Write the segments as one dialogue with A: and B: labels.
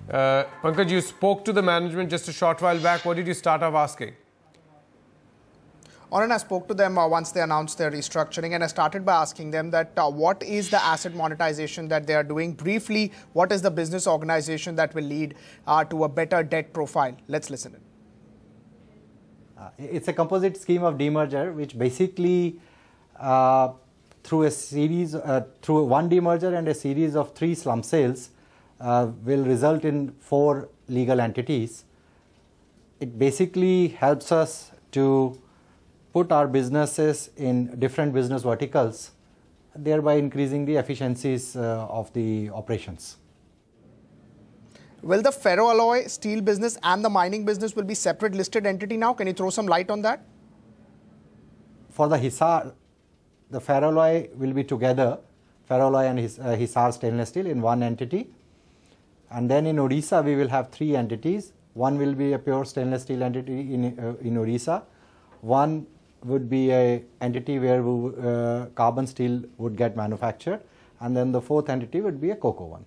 A: Pankaj, you spoke to the management just a short while back. What did you start off asking?
B: Anand, I spoke to them once they announced their restructuring, and I started by asking them that what is the asset monetization that they are doing? Briefly, what is the business organization that will lead to a better debt profile? Let's listen in.
C: It's a composite scheme of demerger, which basically through one demerger and a series of 3 slump sales will result in 4 legal entities. It basically helps us to put our businesses in different business verticals, thereby increasing the efficiencies of the operations.
B: Will the ferroalloy steel business and the mining business will be separate listed entity now? Can you throw some light on that?
C: For the Hisar, the ferroalloy will be together, ferroalloy and Hisar Stainless Steel in one entity. And then in Odisha, we will have 3 entities. One will be a pure stainless steel entity in Odisha. One would be a entity where carbon steel would get manufactured. And then the 4th entity would be a cocoa one.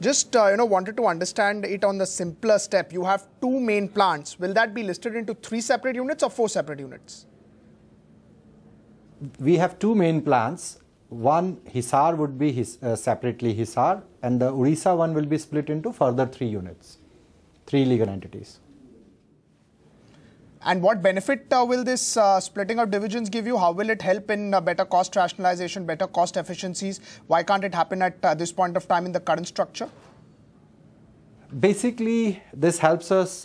B: Just wanted to understand it on the simpler step. You have 2 main plants. Will that be listed into 3 separate units or 4 separate units?
C: We have 2 main plants. One, Hisar, would be separately Hisar, and the Odisha one will be split into further 3 units, 3 legal entities.
B: And what benefit will this splitting of divisions give you? How will it help in better cost rationalization, better cost efficiencies? Why can't it happen at this point of time in the current structure?
C: Basically, this helps us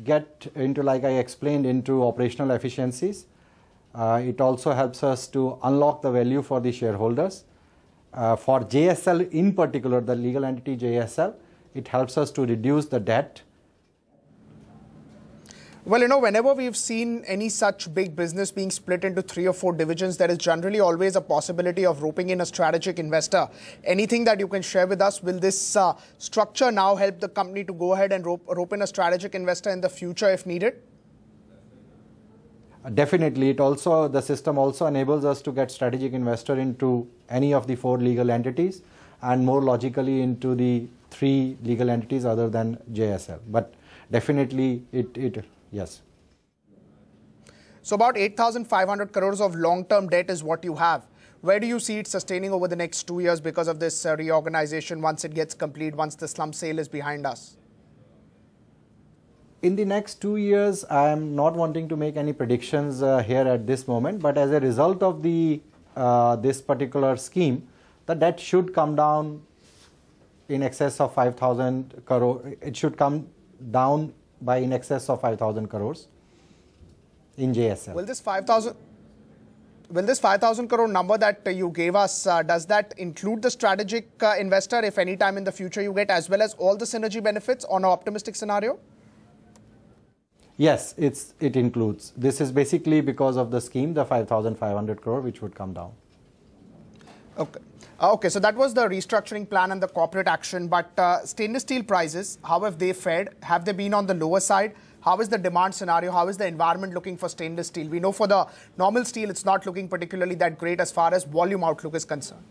C: get into, like I explained, into operational efficiencies. It also helps us to unlock the value for the shareholders. For JSL in particular, the legal entity JSL, it helps us to reduce the debt.
B: Well, whenever we've seen any such big business being split into 3 or 4 divisions, there is generally always a possibility of roping in a strategic investor. Anything that you can share with us? Will this structure now help the company to go ahead and rope in a strategic investor in the future if needed?
C: Definitely. The system also enables us to get strategic investor into any of the 4 legal entities and more logically into the 3 legal entities other than JSL. But definitely yes.
B: So about 8,500 crores of long-term debt is what you have. Where do you see it sustaining over the next 2 years because of this reorganization once it gets complete, once the slump sale is behind us?
C: In the next 2 years, I am not wanting to make any predictions here at this moment, but as a result of this particular scheme, the debt should come down in excess of 5,000 crore. It should come down by in excess of 5,000 crores in JSL.
B: Will this 5,000 crore number that you gave us, does that include the strategic investor if any time in the future you get, as well as all the synergy benefits on an optimistic scenario?
C: Yes, it includes. This is basically because of the scheme, the 5,500 crore, which would come down.
B: Okay. Okay, so that was the restructuring plan and the corporate action. But stainless steel prices, how have they fared? Have they been on the lower side? How is the demand scenario? How is the environment looking for stainless steel? We know for the normal steel, it's not looking particularly that great as far as volume outlook is concerned.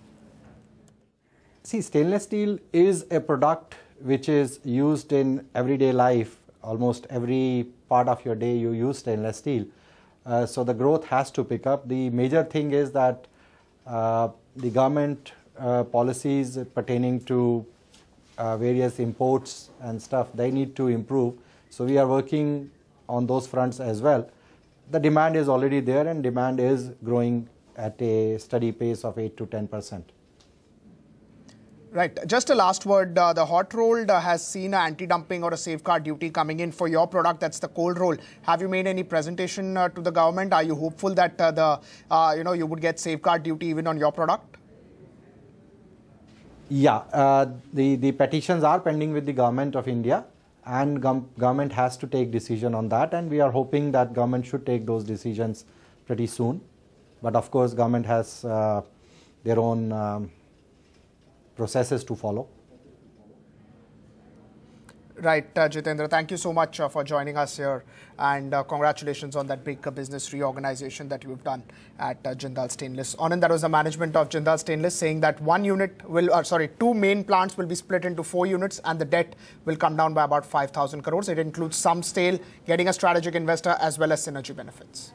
C: See, stainless steel is a product which is used in everyday life. Almost every part of your day you use stainless steel. So the growth has to pick up. The major thing is that the government policies pertaining to various imports and stuff, they need to improve. So we are working on those fronts as well. The demand is already there and demand is growing at a steady pace of 8 to 10%.
B: Right. Just a last word. The hot rolled has seen an anti-dumping or a safeguard duty coming in for your product. That's the cold roll. Have you made any presentation to the government? Are you hopeful that you would get safeguard duty even on your product?
C: Yeah. The petitions are pending with the government of India, and government has to take decision on that. And we are hoping that government should take those decisions pretty soon. But of course, government has their own processes to follow.
B: Right, Jitendra, thank you so much for joining us here, and congratulations on that big business reorganization that you've done at Jindal Stainless. Anand, that was the management of Jindal Stainless saying that two main plants will be split into 4 units and the debt will come down by about 5,000 crores. It includes some sale, getting a strategic investor as well as synergy benefits.